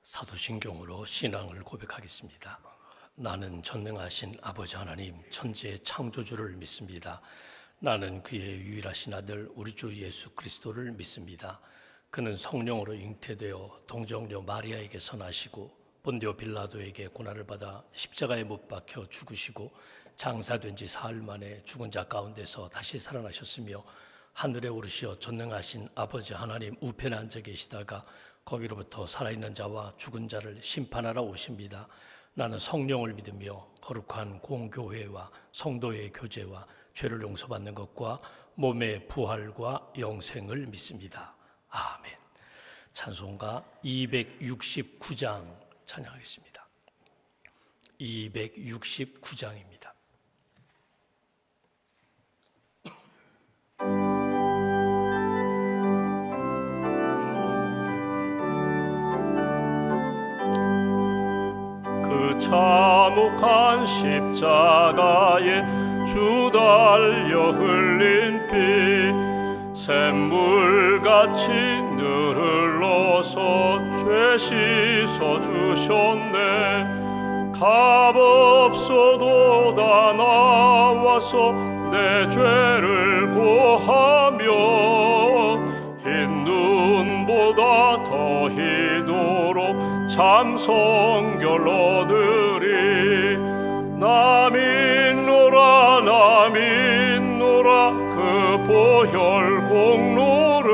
사도신경으로 신앙을 고백하겠습니다. 나는 전능하신 아버지 하나님 천지의 창조주를 믿습니다. 나는 그의 유일하신 아들 우리 주 예수 그리스도를 믿습니다. 그는 성령으로 잉태되어 동정녀 마리아에게서 나시고 본디오 빌라도에게 고난을 받아 십자가에 못 박혀 죽으시고 장사된 지 사흘 만에 죽은 자 가운데서 다시 살아나셨으며 하늘에 오르시어 전능하신 아버지 하나님 우편에 앉아 계시다가 거기로부터 살아있는 자와 죽은 자를 심판하러 오십니다. 나는 성령을 믿으며 거룩한 공교회와 성도의 교제와 죄를 용서받는 것과 몸의 부활과 영생을 믿습니다. 아멘. 찬송가 269장 찬양하겠습니다. 269장입니다. 그 참혹한 십자가에 주 달려 흘린 피 샘물같이 늘 흘러서 죄 씻어 주셨네. 값없어도 다 나와서 내 죄를 고하며 흰 눈보다 더 희도록 참 성결 얻으리. 나 믿노라 나 믿노라 그 보혈 공로를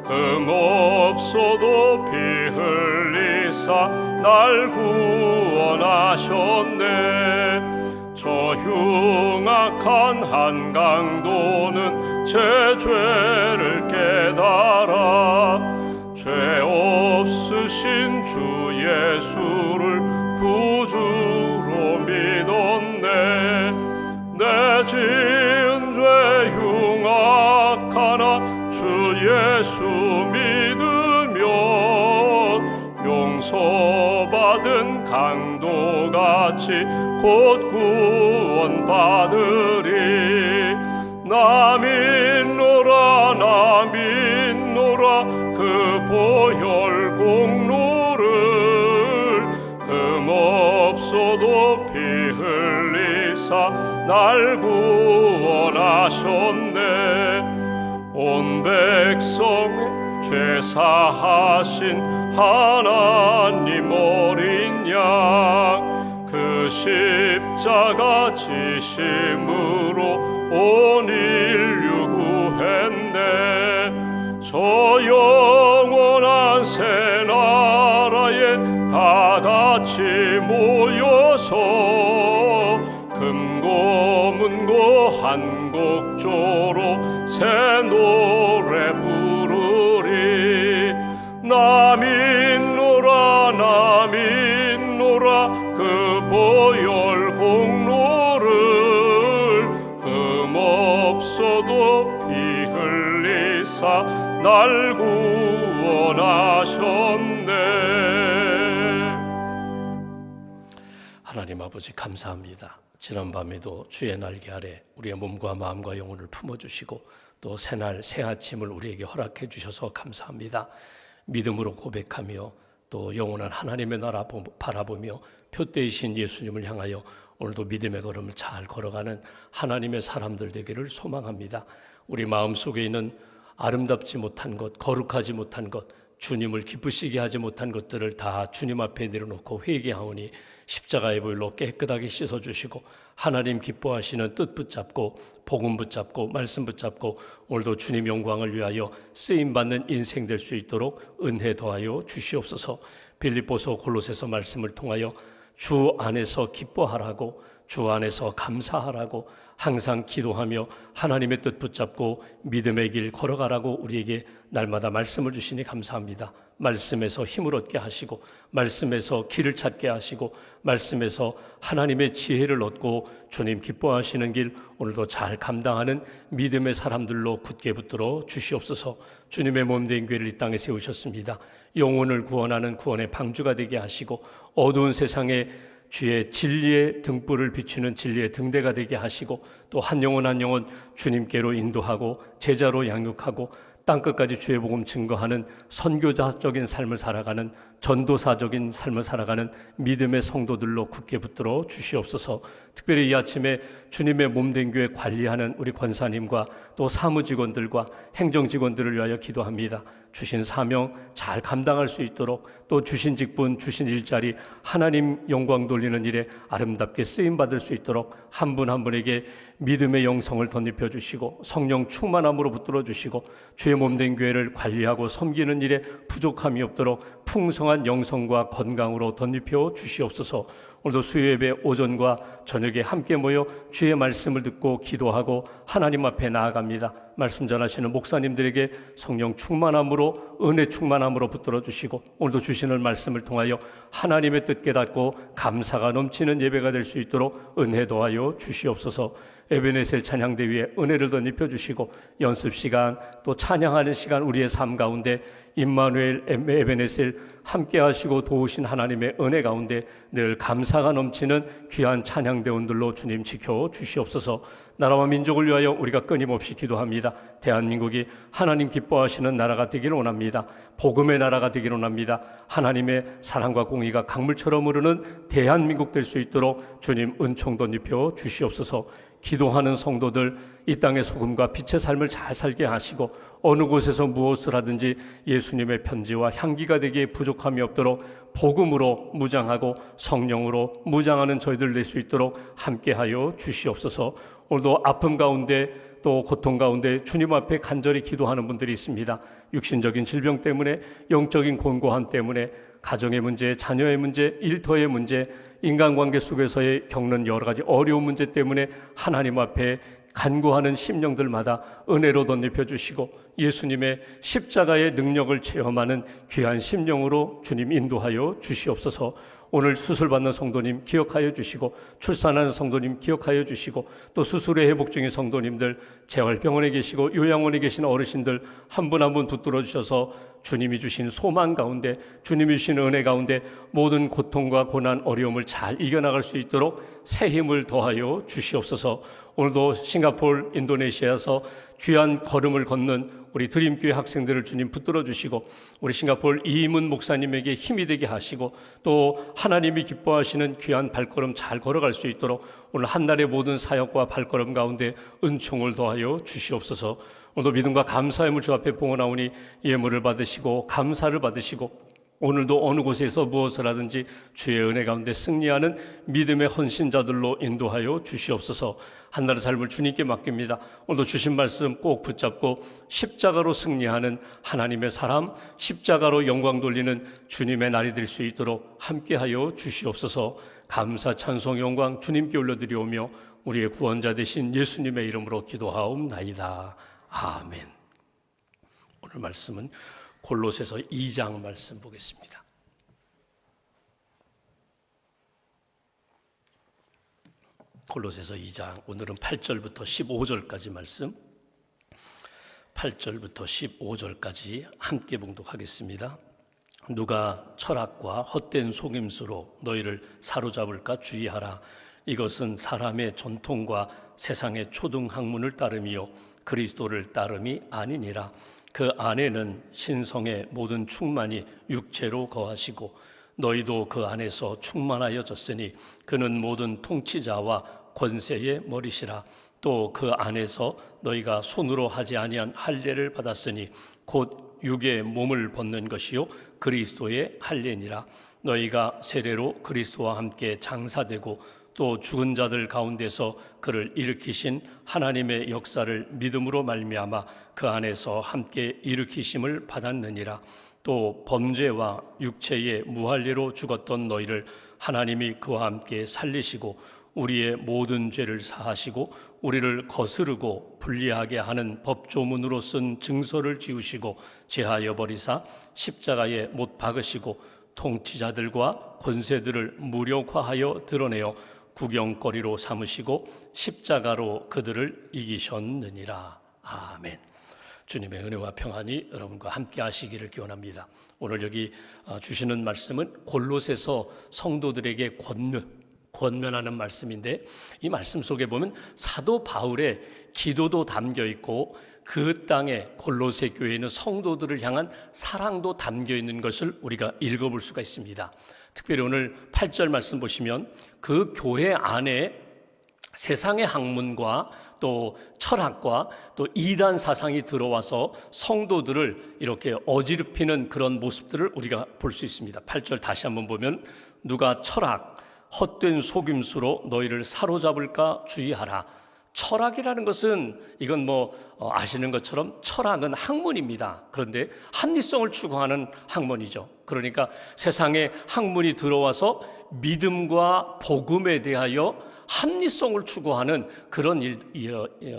흠없어도 피 흘리사 날 구원하셨네. 저 흉악한 한강도는 제 죄를 깨달아 죄 없으신 주 예수를 구주로 믿었네. 내 지은 죄 흉악하나 주 예수 믿으면 용서받은 강도같이 곧 구원받으리. 나 믿노라 나 믿노라 그 보혈 공로를 흠없어도 피 흘리사 날 구원하셨네. 온 백성의 죄 사하신 하나님 어린 양 그 십자가 지심으로 온 인류 구했네. 저 영원한 새 나라에 다 같이 모여서 금고 문고 한 곡조로 새 노래 부르리. 나 믿노라 나 믿노라 그 보혈 공로를 흠없어도 피 흘리사 날 구원하셨네. 하나님 아버지 감사합니다. 지난 밤에도 주의 날개 아래 우리의 몸과 마음과 영혼을 품어주시고 또 새날 새 아침을 우리에게 허락해 주셔서 감사합니다. 믿음으로 고백하며 또 영원한 하나님의 나라 바라보며 표대이신 예수님을 향하여 오늘도 믿음의 걸음을 잘 걸어가는 하나님의 사람들 되기를 소망합니다. 우리 마음속에 있는 아름답지 못한 것, 거룩하지 못한 것, 주님을 기쁘시게 하지 못한 것들을 다 주님 앞에 내려놓고 회개하오니 십자가의 보혈로 깨끗하게 씻어주시고 하나님 기뻐하시는 뜻 붙잡고 복음 붙잡고 말씀 붙잡고 오늘도 주님 영광을 위하여 쓰임받는 인생 될 수 있도록 은혜 더하여 주시옵소서. 빌립보서 골로새서 말씀을 통하여 주 안에서 기뻐하라고 주 안에서 감사하라고 항상 기도하며 하나님의 뜻 붙잡고 믿음의 길 걸어가라고 우리에게 날마다 말씀을 주시니 감사합니다. 말씀에서 힘을 얻게 하시고 말씀에서 길을 찾게 하시고 말씀에서 하나님의 지혜를 얻고 주님 기뻐하시는 길 오늘도 잘 감당하는 믿음의 사람들로 굳게 붙들어 주시옵소서. 주님의 몸된 교회를 이 땅에 세우셨습니다. 영혼을 구원하는 구원의 방주가 되게 하시고 어두운 세상에 주의 진리의 등불을 비추는 진리의 등대가 되게 하시고 또 한 영혼 한 영혼 주님께로 인도하고 제자로 양육하고 땅끝까지 주의 복음 증거하는 선교자적인 삶을 살아가는 전도사적인 삶을 살아가는 믿음의 성도들로 굳게 붙들어 주시옵소서. 특별히 이 아침에 주님의 몸된 교회 관리하는 우리 권사님과 또 사무직원들과 행정직원들을 위하여 기도합니다. 주신 사명 잘 감당할 수 있도록, 또 주신 직분, 주신 일자리 하나님 영광 돌리는 일에 아름답게 쓰임받을 수 있도록 한 분 한 분에게 믿음의 영성을 덧입혀 주시고 성령 충만함으로 붙들어 주시고 주의 몸된 교회를 관리하고 섬기는 일에 부족함이 없도록 풍성한 영성과 건강으로 덧입혀 주시옵소서. 오늘도 수요예배 오전과 저녁에 함께 모여 주의 말씀을 듣고 기도하고 하나님 앞에 나아갑니다. 말씀 전하시는 목사님들에게 성령 충만함으로, 은혜 충만함으로 붙들어 주시고 오늘도 주시는 말씀을 통하여 하나님의 뜻 깨닫고 감사가 넘치는 예배가 될 수 있도록 은혜 도하여 주시옵소서. 에베네셀 찬양대 위에 은혜를 덧입혀 주시고 연습 시간 또 찬양하는 시간 우리의 삶 가운데 임마누엘 에베네셀 함께 하시고 도우신 하나님의 은혜 가운데 늘 감사가 넘치는 귀한 찬양대원들로 주님 지켜 주시옵소서. 나라와 민족을 위하여 우리가 끊임없이 기도합니다. 대한민국이 하나님 기뻐하시는 나라가 되기를 원합니다. 복음의 나라가 되기를 원합니다. 하나님의 사랑과 공의가 강물처럼 흐르는 대한민국 될 수 있도록 주님 은총 덧입혀 주시옵소서. 기도하는 성도들 이 땅의 소금과 빛의 삶을 잘 살게 하시고 어느 곳에서 무엇을 하든지 예수님의 편지와 향기가 되기에 부족함이 없도록 복음으로 무장하고 성령으로 무장하는 저희들 될 수 있도록 함께하여 주시옵소서. 오늘도 아픔 가운데 또 고통 가운데 주님 앞에 간절히 기도하는 분들이 있습니다. 육신적인 질병 때문에, 영적인 곤고함 때문에, 가정의 문제, 자녀의 문제, 일터의 문제, 인간관계 속에서의 겪는 여러 가지 어려운 문제 때문에 하나님 앞에 간구하는 심령들마다 은혜로 덧입혀 주시고 예수님의 십자가의 능력을 체험하는 귀한 심령으로 주님 인도하여 주시옵소서. 오늘 수술받는 성도님 기억하여 주시고 출산하는 성도님 기억하여 주시고 또 수술의 회복 중인 성도님들, 재활병원에 계시고 요양원에 계신 어르신들 한 분 한 분 붙들어 주셔서 주님이 주신 소망 가운데, 주님이 주신 은혜 가운데 모든 고통과 고난, 어려움을 잘 이겨나갈 수 있도록 새 힘을 더하여 주시옵소서. 오늘도 싱가포르, 인도네시아에서 귀한 걸음을 걷는 우리 드림교회 학생들을 주님 붙들어 주시고 우리 싱가포르 이문 목사님에게 힘이 되게 하시고 또 하나님이 기뻐하시는 귀한 발걸음 잘 걸어갈 수 있도록 오늘 한날의 모든 사역과 발걸음 가운데 은총을 더하여 주시옵소서. 오늘도 믿음과 감사의 물 주 앞에 봉헌하오니 예물을 받으시고 감사를 받으시고 오늘도 어느 곳에서 무엇을 하든지 주의 은혜 가운데 승리하는 믿음의 헌신자들로 인도하여 주시옵소서. 한날의 삶을 주님께 맡깁니다. 오늘도 주신 말씀 꼭 붙잡고 십자가로 승리하는 하나님의 사람, 십자가로 영광 돌리는 주님의 날이 될 수 있도록 함께하여 주시옵소서. 감사, 찬송, 영광 주님께 올려드리오며 우리의 구원자 되신 예수님의 이름으로 기도하옵나이다. 아멘. 오늘 말씀은 골로새서 2장 말씀 보겠습니다. 골로새서 2장 오늘은 8절부터 15절까지 말씀, 8절부터 15절까지 함께 봉독하겠습니다. 누가 철학과 헛된 속임수로 너희를 사로잡을까 주의하라. 이것은 사람의 전통과 세상의 초등학문을 따름이요 그리스도를 따름이 아니니라. 그 안에는 신성의 모든 충만이 육체로 거하시고 너희도 그 안에서 충만하여졌으니 그는 모든 통치자와 권세의 머리시라. 또 그 안에서 너희가 손으로 하지 아니한 할례를 받았으니 곧 육의 몸을 벗는 것이요 그리스도의 할례니라. 너희가 세례로 그리스도와 함께 장사되고 또 죽은 자들 가운데서 그를 일으키신 하나님의 역사를 믿음으로 말미암아 그 안에서 함께 일으키심을 받았느니라. 또 범죄와 육체의 무할례로 죽었던 너희를 하나님이 그와 함께 살리시고 우리의 모든 죄를 사하시고 우리를 거스르고 불리하게 하는 법조문으로 쓴 증서를 지우시고 제하여 버리사 십자가에 못 박으시고 통치자들과 권세들을 무력화하여 드러내어 구경거리로 삼으시고 십자가로 그들을 이기셨느니라. 아멘. 주님의 은혜와 평안이 여러분과 함께 하시기를 기원합니다. 오늘 여기 주시는 말씀은 골로새서 성도들에게 권면하는 말씀인데 이 말씀 속에 보면 사도 바울의 기도도 담겨 있고 그 땅에 골로새 교회에 있는 성도들을 향한 사랑도 담겨 있는 것을 우리가 읽어볼 수가 있습니다. 특별히 오늘 8절 말씀 보시면 그 교회 안에 세상의 학문과 또 철학과 또 이단 사상이 들어와서 성도들을 이렇게 어지럽히는 그런 모습들을 우리가 볼 수 있습니다. 8절 다시 한번 보면 누가 철학, 헛된 속임수로 너희를 사로잡을까 주의하라. 철학이라는 것은 이건 아시는 것처럼 철학은 학문입니다. 그런데 합리성을 추구하는 학문이죠. 그러니까 세상에 학문이 들어와서 믿음과 복음에 대하여 합리성을 추구하는 그런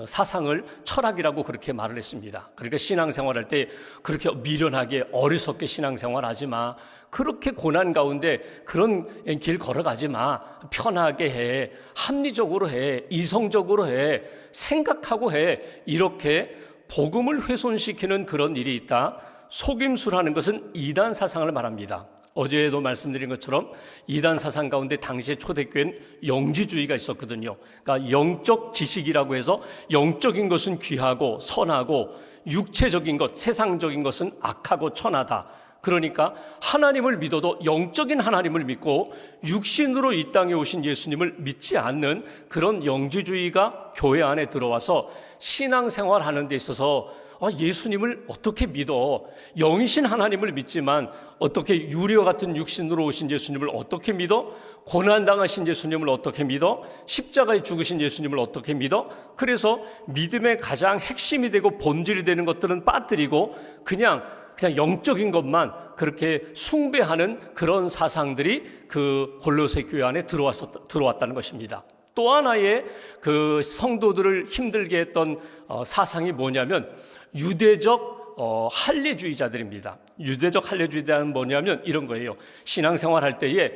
사상을 철학이라고 그렇게 말을 했습니다. 그러니까 신앙생활할 때 그렇게 미련하게 어리석게 신앙생활하지 마. 그렇게 고난 가운데 그런 길 걸어가지 마. 편하게 해. 합리적으로 해. 이성적으로 해. 생각하고 해. 이렇게 복음을 훼손시키는 그런 일이 있다. 속임수라는 것은 이단 사상을 말합니다. 어제도 말씀드린 것처럼 이단 사상 가운데 당시의 초대교회는 영지주의가 있었거든요. 그러니까 영적 지식이라고 해서 영적인 것은 귀하고 선하고 육체적인 것, 세상적인 것은 악하고 천하다. 그러니까 하나님을 믿어도 영적인 하나님을 믿고 육신으로 이 땅에 오신 예수님을 믿지 않는 그런 영지주의가 교회 안에 들어와서 신앙생활하는 데 있어서 예수님을 어떻게 믿어? 영이신 하나님을 믿지만 어떻게 유리와 같은 육신으로 오신 예수님을 어떻게 믿어? 고난당하신 예수님을 어떻게 믿어? 십자가에 죽으신 예수님을 어떻게 믿어? 그래서 믿음의 가장 핵심이 되고 본질이 되는 것들은 빠뜨리고 그냥 영적인 것만 그렇게 숭배하는 그런 사상들이 그 골로새 교회 안에 들어왔다는 것입니다. 또 하나의 그 성도들을 힘들게 했던 사상이 뭐냐면 유대적 할례주의자들입니다. 유대적 할례주의자는 뭐냐면 이런 거예요. 신앙생활 할 때에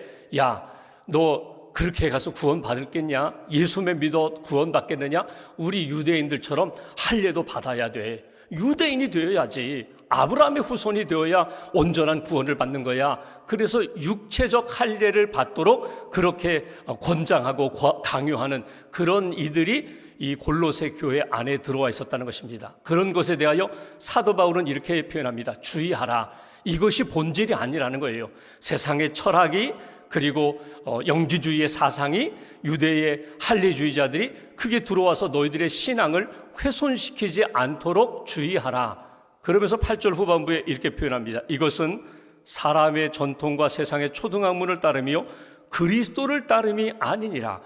너 그렇게 가서 구원 받을겠냐? 예수만 믿어 구원 받겠느냐? 우리 유대인들처럼 할례도 받아야 돼. 유대인이 되어야지. 아브라함의 후손이 되어야 온전한 구원을 받는 거야. 그래서 육체적 할례를 받도록 그렇게 권장하고 강요하는 그런 이들이 이 골로새 교회 안에 들어와 있었다는 것입니다. 그런 것에 대하여 사도 바울은 이렇게 표현합니다. 주의하라. 이것이 본질이 아니라는 거예요. 세상의 철학이 그리고 영지주의의 사상이 유대의 할례주의자들이 크게 들어와서 너희들의 신앙을 훼손시키지 않도록 주의하라. 그러면서 8절 후반부에 이렇게 표현합니다. 이것은 사람의 전통과 세상의 초등학문을 따르며 그리스도를 따름이 아니니라.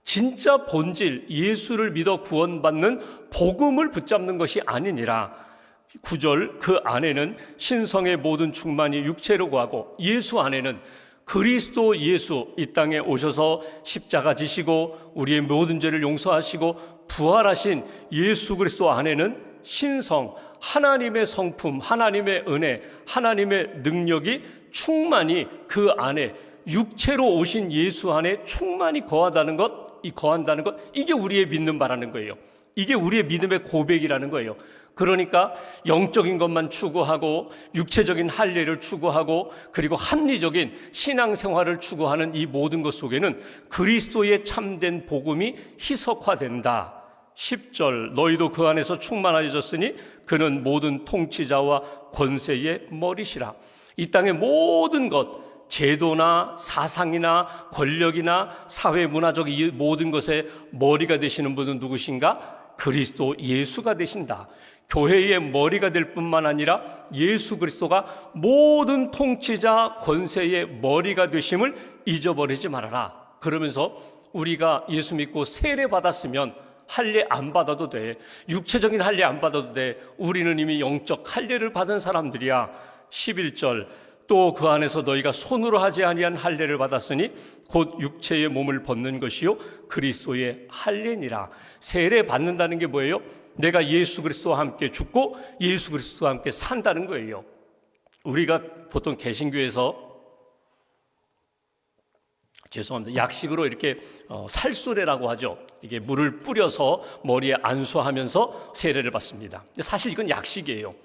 진짜 본질, 예수를 믿어 구원받는 복음을 붙잡는 것이 아니니라. 9절 그 안에는 신성의 모든 충만이 육체로 구하고 예수 안에는 그리스도 예수 이 땅에 오셔서 십자가 지시고 우리의 모든 죄를 용서하시고 부활하신 예수 그리스도 안에는 신성, 하나님의 성품, 하나님의 은혜, 하나님의 능력이 충만히 그 안에 육체로 오신 예수 안에 충만히 거한다는 것, 이게 우리의 믿는 바라는 거예요. 이게 우리의 믿음의 고백이라는 거예요. 그러니까 영적인 것만 추구하고 육체적인 할례를 추구하고 그리고 합리적인 신앙생활을 추구하는 이 모든 것 속에는 그리스도의 참된 복음이 희석화된다. 10절 너희도 그 안에서 충만해졌으니 그는 모든 통치자와 권세의 머리시라. 이 땅의 모든 것, 제도나 사상이나 권력이나 사회 문화적 이 모든 것의 머리가 되시는 분은 누구신가? 그리스도 예수가 되신다. 교회의 머리가 될 뿐만 아니라 예수 그리스도가 모든 통치자 권세의 머리가 되심을 잊어버리지 말아라. 그러면서 우리가 예수 믿고 세례 받았으면 할례 안 받아도 돼. 육체적인 할례 안 받아도 돼. 우리는 이미 영적 할례를 받은 사람들이야. 11절 또 그 안에서 너희가 손으로 하지 아니한 할례를 받았으니 곧 육체의 몸을 벗는 것이요 그리스도의 할례니라. 세례 받는다는 게 뭐예요? 내가 예수 그리스도와 함께 죽고 예수 그리스도와 함께 산다는 거예요. 우리가 보통 개신교에서 약식으로 이렇게 살수례라고 하죠. 이게 물을 뿌려서 머리에 안수하면서 세례를 받습니다. 사실 이건 약식이에요.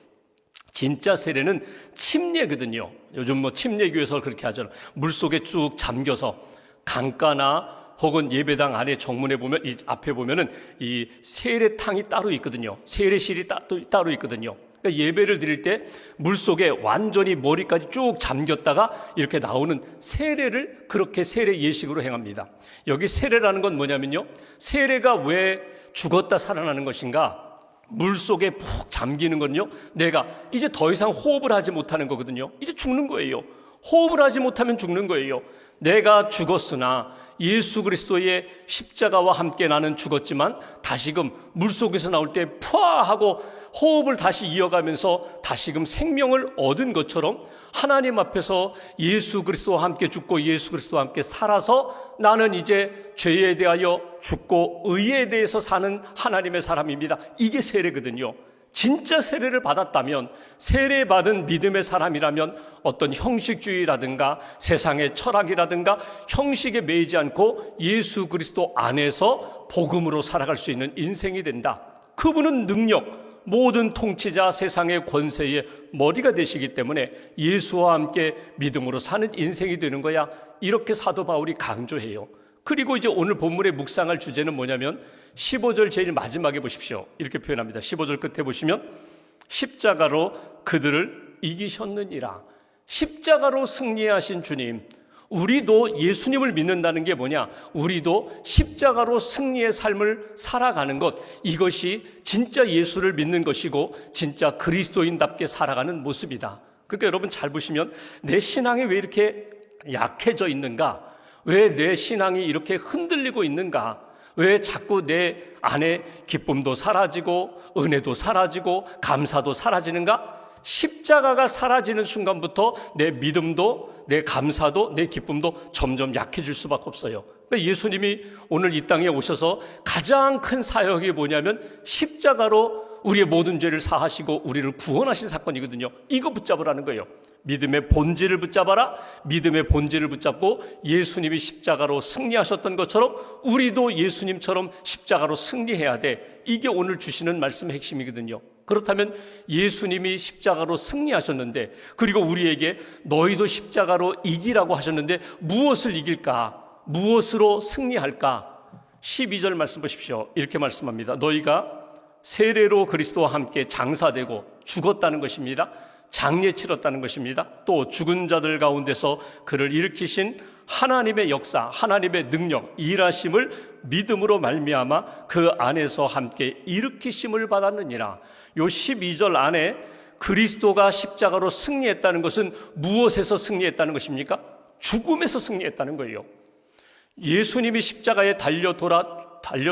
진짜 세례는 침례거든요. 요즘 침례교에서 그렇게 하잖아요. 물 속에 쭉 잠겨서 강가나 혹은 예배당 안에 정문에 보면 이 앞에 보면은 이 세례탕이 따로 있거든요. 세례실이 따로 있거든요. 그러니까 예배를 드릴 때 물속에 완전히 머리까지 쭉 잠겼다가 이렇게 나오는 세례를 그렇게 세례 예식으로 행합니다. 여기 세례라는 건 뭐냐면요, 세례가 왜 죽었다 살아나는 것인가? 물속에 푹 잠기는 건요, 내가 이제 더 이상 호흡을 하지 못하는 거거든요. 이제 죽는 거예요. 호흡을 하지 못하면 죽는 거예요. 내가 죽었으나 예수 그리스도의 십자가와 함께 나는 죽었지만 다시금 물속에서 나올 때 푸아 하고 호흡을 다시 이어가면서 다시금 생명을 얻은 것처럼 하나님 앞에서 예수 그리스도와 함께 죽고 예수 그리스도와 함께 살아서 나는 이제 죄에 대하여 죽고 의에 대해서 사는 하나님의 사람입니다. 이게 세례거든요. 진짜 세례를 받았다면, 세례받은 믿음의 사람이라면 어떤 형식주의라든가 세상의 철학이라든가 형식에 매이지 않고 예수 그리스도 안에서 복음으로 살아갈 수 있는 인생이 된다. 그분은 능력, 모든 통치자, 세상의 권세의 머리가 되시기 때문에 예수와 함께 믿음으로 사는 인생이 되는 거야. 이렇게 사도 바울이 강조해요. 그리고 이제 오늘 본문의 묵상할 주제는 뭐냐면 15절 제일 마지막에 보십시오. 이렇게 표현합니다. 15절 끝에 보시면 십자가로 그들을 이기셨느니라. 십자가로 승리하신 주님, 우리도 예수님을 믿는다는 게 뭐냐? 우리도 십자가로 승리의 삶을 살아가는 것, 이것이 진짜 예수를 믿는 것이고 진짜 그리스도인답게 살아가는 모습이다. 그러니까 여러분 잘 보시면 내 신앙이 왜 이렇게 약해져 있는가? 왜 내 신앙이 이렇게 흔들리고 있는가? 왜 자꾸 내 안에 기쁨도 사라지고 은혜도 사라지고 감사도 사라지는가? 십자가가 사라지는 순간부터 내 믿음도, 내 감사도, 내 기쁨도 점점 약해질 수밖에 없어요. 그러니까 예수님이 오늘 이 땅에 오셔서 가장 큰 사역이 뭐냐면 십자가로 우리의 모든 죄를 사하시고 우리를 구원하신 사건이거든요. 이거 붙잡으라는 거예요. 믿음의 본질을 붙잡아라. 믿음의 본질을 붙잡고 예수님이 십자가로 승리하셨던 것처럼 우리도 예수님처럼 십자가로 승리해야 돼. 이게 오늘 주시는 말씀의 핵심이거든요. 그렇다면 예수님이 십자가로 승리하셨는데, 그리고 우리에게 너희도 십자가로 이기라고 하셨는데 무엇을 이길까? 무엇으로 승리할까? 12절 말씀 보십시오. 이렇게 말씀합니다. 너희가 세례로 그리스도와 함께 장사되고 죽었다는 것입니다. 장례 치렀다는 것입니다. 또 죽은 자들 가운데서 그를 일으키신 하나님의 역사, 하나님의 능력, 일하심을 믿음으로 말미암아 그 안에서 함께 일으키심을 받았느니라. 요 12절 안에 그리스도가 십자가로 승리했다는 것은 무엇에서 승리했다는 것입니까? 죽음에서 승리했다는 거예요. 예수님이 십자가에 달려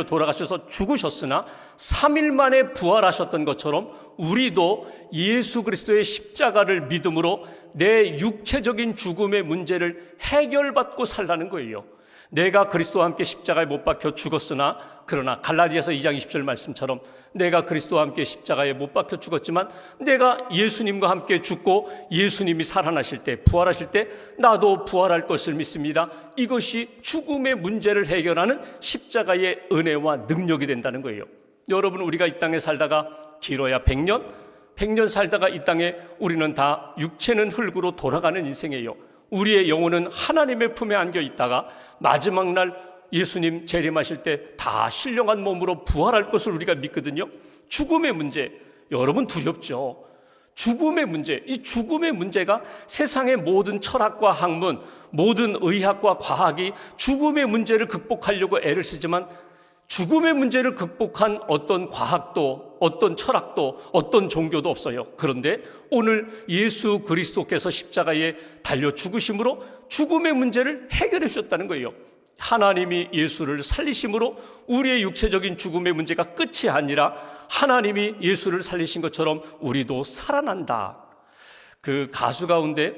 돌아가셔서 죽으셨으나 3일 만에 부활하셨던 것처럼 우리도 예수 그리스도의 십자가를 믿음으로 내 육체적인 죽음의 문제를 해결받고 살라는 거예요. 내가 그리스도와 함께 십자가에 못 박혀 죽었으나, 그러나 갈라디아서 2장 20절 말씀처럼 내가 그리스도와 함께 십자가에 못 박혀 죽었지만 내가 예수님과 함께 죽고 예수님이 살아나실 때, 부활하실 때 나도 부활할 것을 믿습니다. 이것이 죽음의 문제를 해결하는 십자가의 은혜와 능력이 된다는 거예요. 여러분, 우리가 이 땅에 살다가 길어야 100년 살다가 이 땅에 우리는 다 육체는 흙으로 돌아가는 인생이에요. 우리의 영혼은 하나님의 품에 안겨 있다가 마지막 날 예수님 재림하실 때 다 신령한 몸으로 부활할 것을 우리가 믿거든요. 죽음의 문제, 여러분 두렵죠? 죽음의 문제, 이 죽음의 문제가 세상의 모든 철학과 학문, 모든 의학과 과학이 죽음의 문제를 극복하려고 애를 쓰지만 죽음의 문제를 극복한 어떤 과학도, 어떤 철학도, 어떤 종교도 없어요. 그런데 오늘 예수 그리스도께서 십자가에 달려 죽으심으로 죽음의 문제를 해결해 주셨다는 거예요. 하나님이 예수를 살리심으로 우리의 육체적인 죽음의 문제가 끝이 아니라 하나님이 예수를 살리신 것처럼 우리도 살아난다. 그 가수 가운데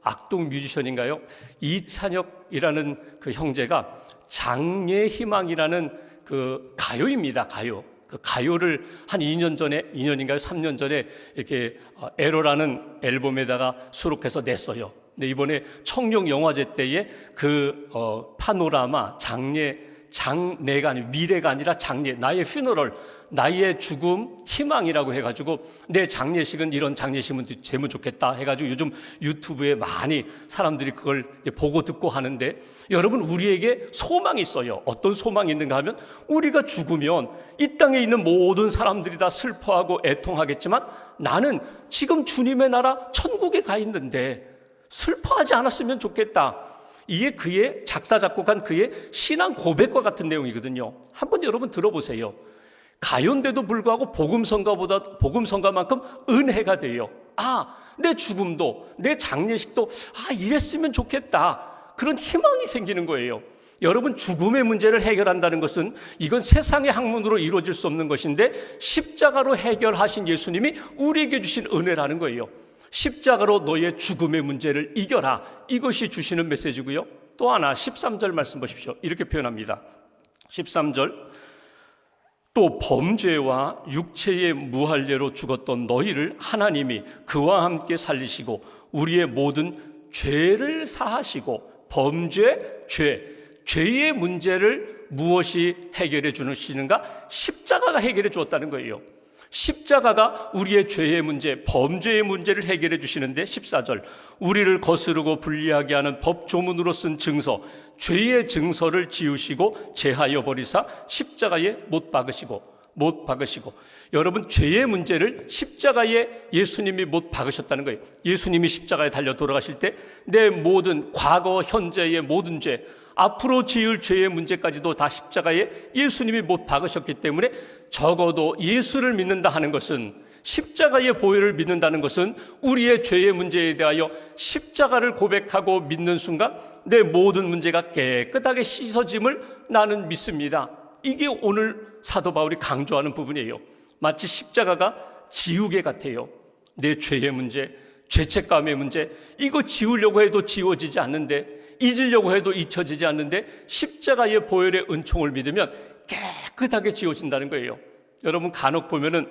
악동 뮤지션인가요? 이찬혁이라는 그 형제가 장래희망이라는 그 가요입니다. 가요. 그 가요를 한 2년 전에, 2년인가요? 3년 전에 이렇게 에러라는 앨범에다가 수록해서 냈어요. 근데 이번에 청룡 영화제 때에 그 파노라마 장례 장례가 아니고 미래가 아니라 장례, 나의 퓨너럴, 나의 죽음 희망이라고 해가지고 내 장례식은 이런 장례식은 되면 좋겠다 해가지고 요즘 유튜브에 많이 사람들이 그걸 이제 보고 듣고 하는데, 여러분 우리에게 소망이 있어요. 어떤 소망이 있는가 하면, 우리가 죽으면 이 땅에 있는 모든 사람들이 다 슬퍼하고 애통하겠지만 나는 지금 주님의 나라 천국에 가 있는데 슬퍼하지 않았으면 좋겠다. 이게 그의 작사 작곡한 그의 신앙 고백과 같은 내용이거든요. 한번 여러분 들어보세요. 가요인데도 불구하고 복음성가만큼 은혜가 돼요. 내 죽음도, 내 장례식도 이랬으면 좋겠다, 그런 희망이 생기는 거예요. 여러분, 죽음의 문제를 해결한다는 것은 이건 세상의 학문으로 이루어질 수 없는 것인데 십자가로 해결하신 예수님이 우리에게 주신 은혜라는 거예요. 십자가로 너의 죽음의 문제를 이겨라, 이것이 주시는 메시지고요. 또 하나 13절 말씀 보십시오. 이렇게 표현합니다. 13절, 또 범죄와 육체의 무할례로 죽었던 너희를 하나님이 그와 함께 살리시고 우리의 모든 죄를 사하시고, 범죄, 죄의 문제를 무엇이 해결해 주시는가? 십자가가 해결해 주었다는 거예요. 십자가가 우리의 죄의 문제, 범죄의 문제를 해결해 주시는데, 14절, 우리를 거스르고 불리하게 하는 법조문으로 쓴 증서, 죄의 증서를 지우시고 제하여 버리사 십자가에 못 박으시고. 여러분, 죄의 문제를 십자가에 예수님이 못 박으셨다는 거예요. 예수님이 십자가에 달려 돌아가실 때 내 모든 과거 현재의 모든 죄, 앞으로 지을 죄의 문제까지도 다 십자가에 예수님이 못 박으셨기 때문에, 적어도 예수를 믿는다 하는 것은, 십자가의 보혈을 믿는다는 것은 우리의 죄의 문제에 대하여 십자가를 고백하고 믿는 순간 내 모든 문제가 깨끗하게 씻어짐을 나는 믿습니다. 이게 오늘 사도 바울이 강조하는 부분이에요. 마치 십자가가 지우개 같아요. 내 죄의 문제, 죄책감의 문제, 이거 지우려고 해도 지워지지 않는데, 잊으려고 해도 잊혀지지 않는데, 십자가의 보혈의 은총을 믿으면 깨끗하게 지워진다는 거예요. 여러분, 간혹 보면은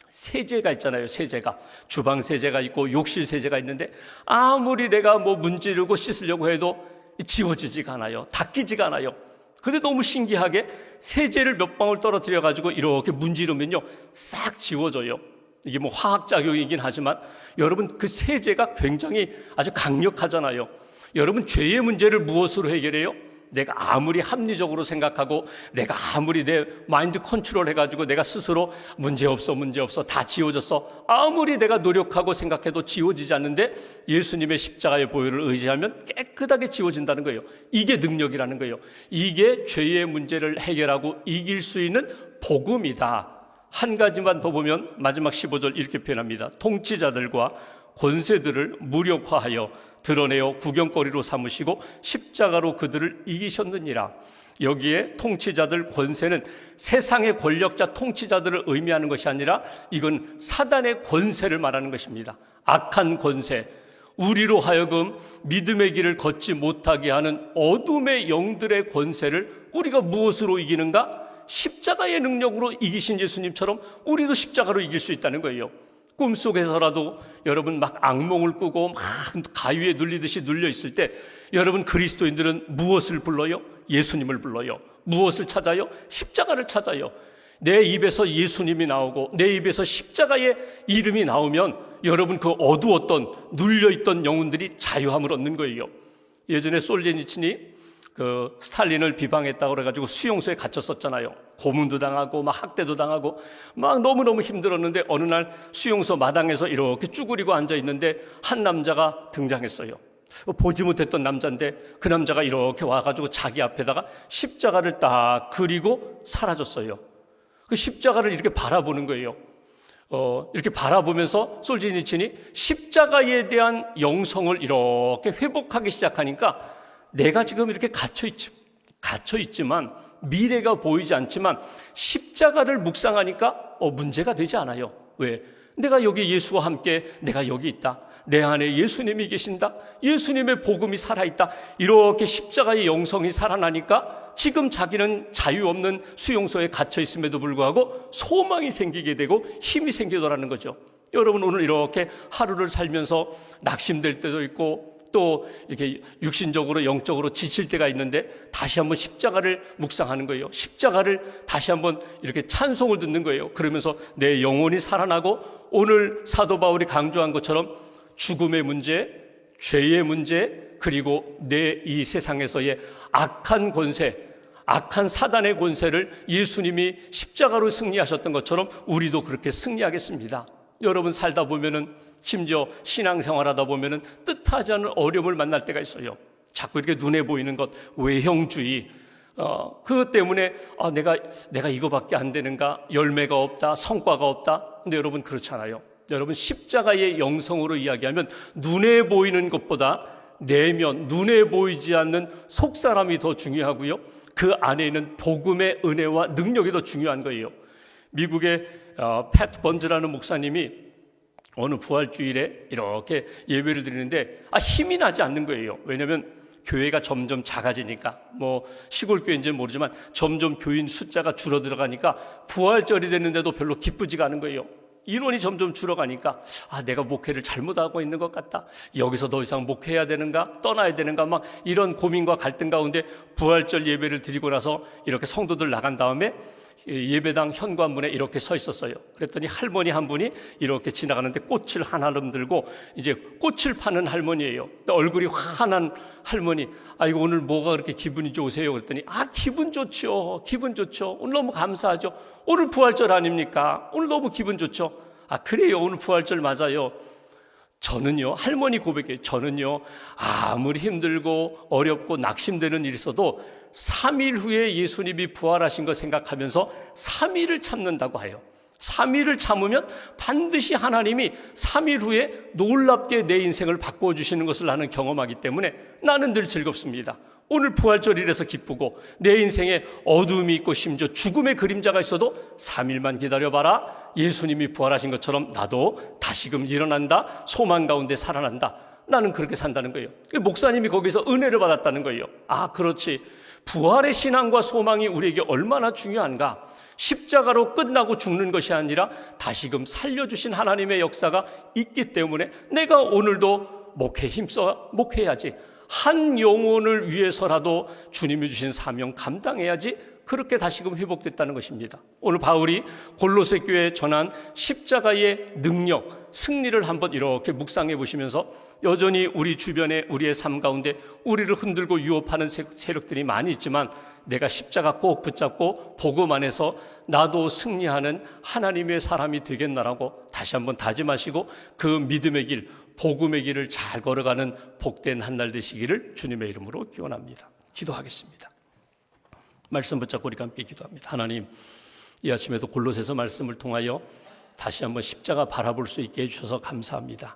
세제가 있잖아요. 세제가, 주방 세제가 있고 욕실 세제가 있는데 아무리 내가 문지르고 씻으려고 해도 지워지지가 않아요. 닦이지가 않아요. 근데 너무 신기하게 세제를 몇 방울 떨어뜨려 가지고 이렇게 문지르면요, 싹 지워져요. 이게 화학작용이긴 하지만 여러분, 그 세제가 굉장히 아주 강력하잖아요. 여러분, 죄의 문제를 무엇으로 해결해요? 내가 아무리 합리적으로 생각하고 내가 아무리 내 마인드 컨트롤 해가지고 내가 스스로 문제없어 다 지워졌어, 아무리 내가 노력하고 생각해도 지워지지 않는데, 예수님의 십자가의 보혈을 의지하면 깨끗하게 지워진다는 거예요. 이게 능력이라는 거예요. 이게 죄의 문제를 해결하고 이길 수 있는 복음이다. 한 가지만 더 보면 마지막 15절 이렇게 표현합니다. 통치자들과 권세들을 무력화하여 드러내어 구경거리로 삼으시고 십자가로 그들을 이기셨느니라. 여기에 통치자들, 권세는 세상의 권력자 통치자들을 의미하는 것이 아니라 이건 사단의 권세를 말하는 것입니다. 악한 권세, 우리로 하여금 믿음의 길을 걷지 못하게 하는 어둠의 영들의 권세를 우리가 무엇으로 이기는가? 십자가의 능력으로 이기신 예수님처럼 우리도 십자가로 이길 수 있다는 거예요. 꿈속에서라도 여러분 막 악몽을 꾸고 막 가위에 눌리듯이 눌려 있을 때, 여러분 그리스도인들은 무엇을 불러요? 예수님을 불러요. 무엇을 찾아요? 십자가를 찾아요. 내 입에서 예수님이 나오고 내 입에서 십자가의 이름이 나오면 여러분 그 어두웠던 눌려있던 영혼들이 자유함을 얻는 거예요. 예전에 솔제니친이 그 스탈린을 비방했다고 그래가지고 수용소에 갇혔었잖아요. 고문도 당하고 막 학대도 당하고 막 너무너무 힘들었는데, 어느 날 수용소 마당에서 이렇게 쭈그리고 앉아있는데 한 남자가 등장했어요. 보지 못했던 남자인데 그 남자가 이렇게 와가지고 자기 앞에다가 십자가를 딱 그리고 사라졌어요. 그 십자가를 이렇게 바라보는 거예요. 이렇게 바라보면서 솔제니친이 십자가에 대한 영성을 이렇게 회복하기 시작하니까, 내가 지금 이렇게 갇혀있지만 미래가 보이지 않지만 십자가를 묵상하니까 문제가 되지 않아요. 왜? 내가 여기 예수와 함께 내가 여기 있다. 내 안에 예수님이 계신다. 예수님의 복음이 살아있다. 이렇게 십자가의 영성이 살아나니까 지금 자기는 자유 없는 수용소에 갇혀있음에도 불구하고 소망이 생기게 되고 힘이 생기더라는 거죠. 여러분, 오늘 이렇게 하루를 살면서 낙심될 때도 있고 또 이렇게 육신적으로 영적으로 지칠 때가 있는데 다시 한번 십자가를 묵상하는 거예요. 십자가를 다시 한번 이렇게 찬송을 듣는 거예요. 그러면서 내 영혼이 살아나고 오늘 사도 바울이 강조한 것처럼 죽음의 문제, 죄의 문제, 그리고 내 이 세상에서의 악한 권세, 악한 사단의 권세를 예수님이 십자가로 승리하셨던 것처럼 우리도 그렇게 승리하겠습니다. 여러분 살다 보면은 심지어 신앙생활하다 보면은 뜻하지 않은 어려움을 만날 때가 있어요. 자꾸 이렇게 눈에 보이는 것, 외형주의, 그것 때문에 내가 이거밖에 안 되는가, 열매가 없다, 성과가 없다. 근데 여러분 그렇잖아요. 여러분 십자가의 영성으로 이야기하면 눈에 보이는 것보다 내면, 눈에 보이지 않는 속사람이 더 중요하고요. 그 안에 있는 복음의 은혜와 능력이 더 중요한 거예요. 미국의 패트 번즈라는 목사님이 어느 부활주일에 이렇게 예배를 드리는데 힘이 나지 않는 거예요. 왜냐하면 교회가 점점 작아지니까, 시골 교회인지는 모르지만 점점 교인 숫자가 줄어들어가니까 부활절이 됐는데도 별로 기쁘지가 않은 거예요. 인원이 점점 줄어가니까 내가 목회를 잘못하고 있는 것 같다. 여기서 더 이상 목회해야 되는가, 떠나야 되는가, 막 이런 고민과 갈등 가운데 부활절 예배를 드리고 나서 이렇게 성도들 나간 다음에 예배당 현관문에 이렇게 서 있었어요. 그랬더니 할머니 한 분이 이렇게 지나가는데 꽃을 하나름 들고 이제 꽃을 파는 할머니예요. 얼굴이 환한 할머니. 이거 오늘 뭐가 그렇게 기분이 좋으세요? 그랬더니 기분 좋죠. 기분 좋죠. 오늘 너무 감사하죠. 오늘 부활절 아닙니까? 오늘 너무 기분 좋죠. 그래요. 오늘 부활절 맞아요. 저는요, 할머니 고백이에요. 저는요, 아무리 힘들고 어렵고 낙심되는 일이 있어도 3일 후에 예수님이 부활하신 거 생각하면서 3일을 참는다고 해요. 3일을 참으면 반드시 하나님이 3일 후에 놀랍게 내 인생을 바꿔주시는 것을 나는 경험하기 때문에 나는 늘 즐겁습니다. 오늘 부활절이라서 기쁘고 내 인생에 어둠이 있고 심지어 죽음의 그림자가 있어도 3일만 기다려봐라. 예수님이 부활하신 것처럼 나도 다시금 일어난다. 소망 가운데 살아난다. 나는 그렇게 산다는 거예요. 목사님이 거기서 은혜를 받았다는 거예요. 그렇지. 부활의 신앙과 소망이 우리에게 얼마나 중요한가. 십자가로 끝나고 죽는 것이 아니라 다시금 살려주신 하나님의 역사가 있기 때문에 내가 오늘도 목회에 힘써 목회해야지. 한 영혼을 위해서라도 주님이 주신 사명 감당해야지. 그렇게 다시금 회복됐다는 것입니다. 오늘 바울이 골로새 교회에 전한 십자가의 능력, 승리를 한번 이렇게 묵상해 보시면서 여전히 우리 주변에 우리의 삶 가운데 우리를 흔들고 유혹하는 세력들이 많이 있지만 내가 십자가 꼭 붙잡고 복음 안에서 나도 승리하는 하나님의 사람이 되겠나라고 다시 한번 다짐하시고 그 믿음의 길, 복음의 길을 잘 걸어가는 복된 한 날 되시기를 주님의 이름으로 기원합니다. 기도하겠습니다. 말씀 붙잡고 우리가 함께 기도합니다. 하나님, 이 아침에도 골로새서 말씀을 통하여 다시 한번 십자가 바라볼 수 있게 해주셔서 감사합니다.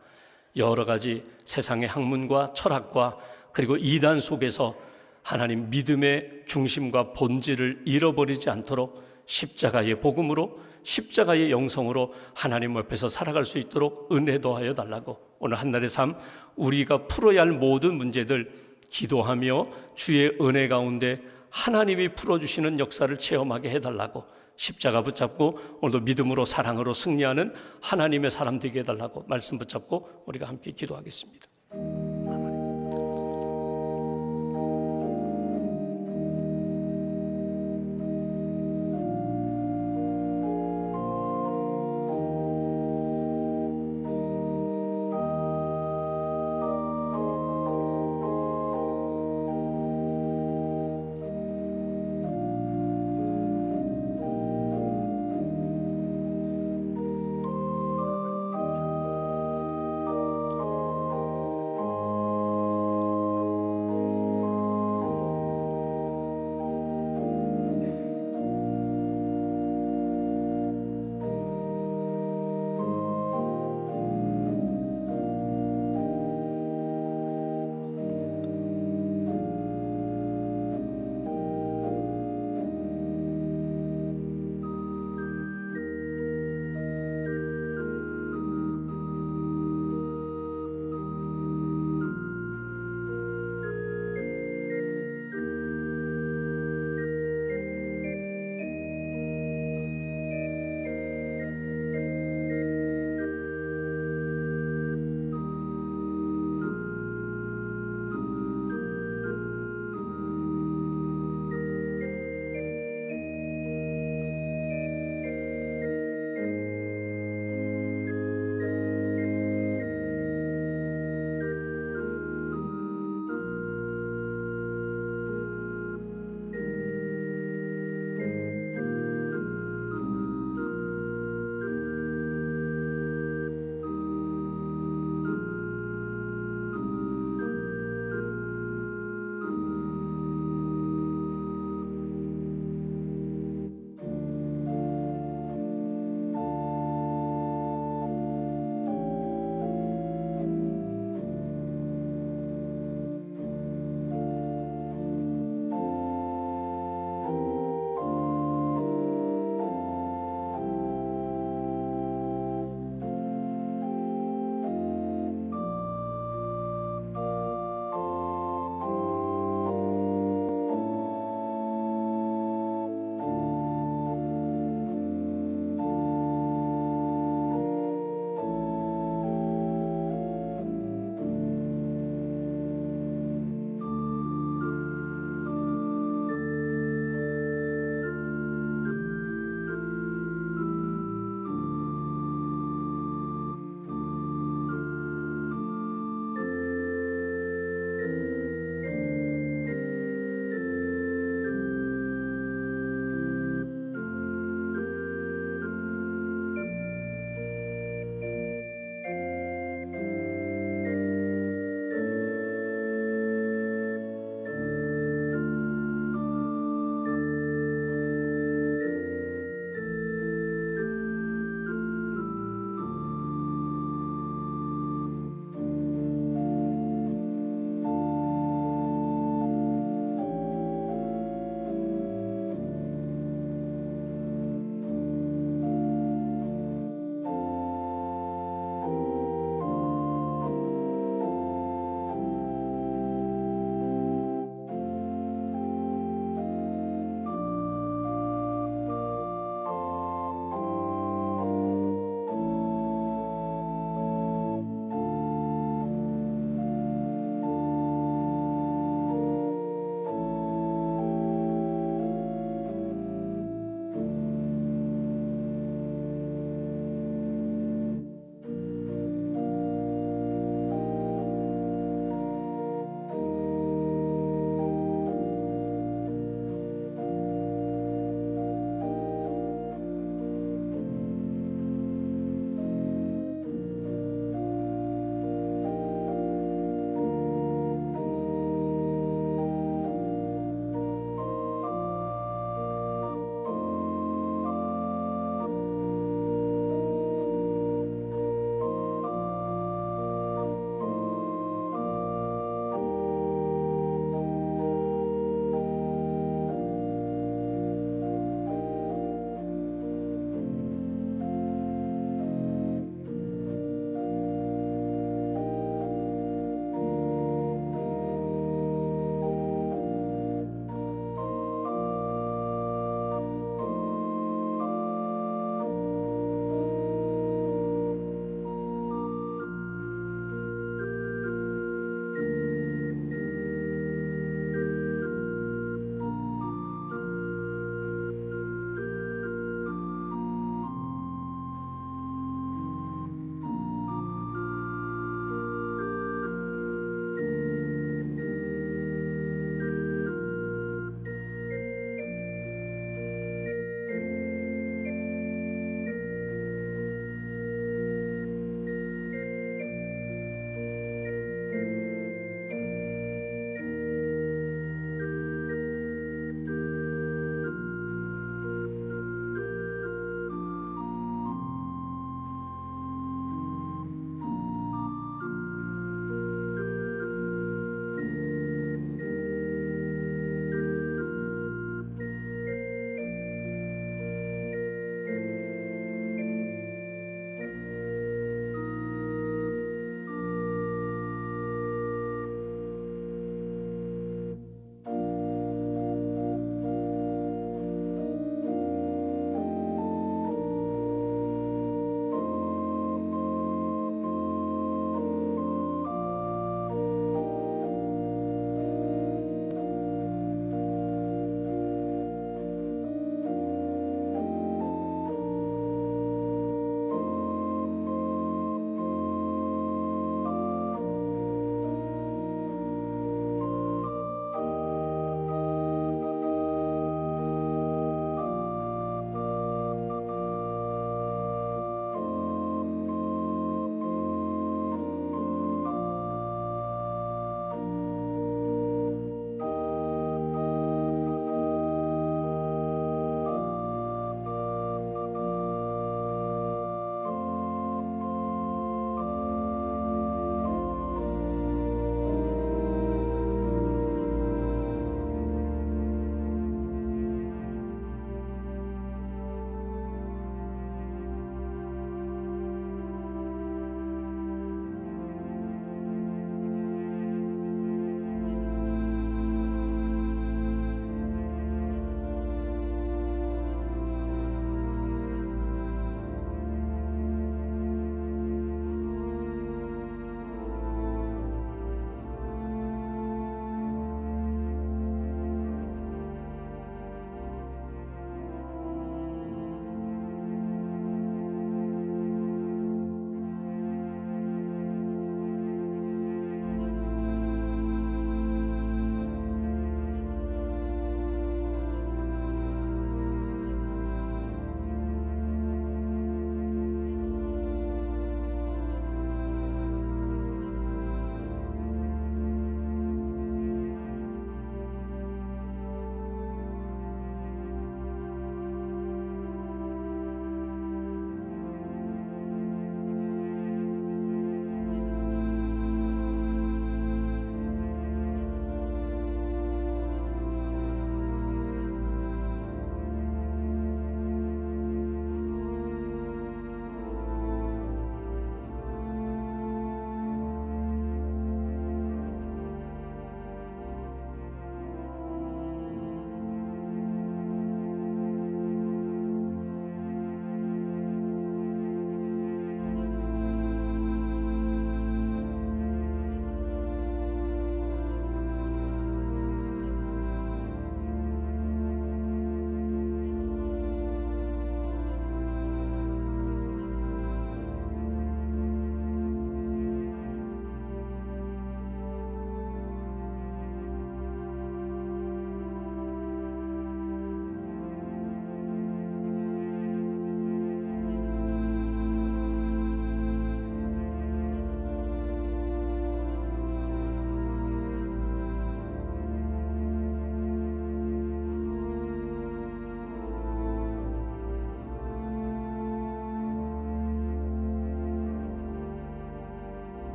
여러 가지 세상의 학문과 철학과 그리고 이단 속에서 하나님 믿음의 중심과 본질을 잃어버리지 않도록 십자가의 복음으로, 십자가의 영성으로 하나님 앞에서 살아갈 수 있도록 은혜 더하여 달라고, 오늘 한날의 삶 우리가 풀어야 할 모든 문제들 기도하며 주의 은혜 가운데 하나님이 풀어주시는 역사를 체험하게 해달라고, 십자가 붙잡고 오늘도 믿음으로 사랑으로 승리하는 하나님의 사람 되게 해달라고 말씀 붙잡고 우리가 함께 기도하겠습니다.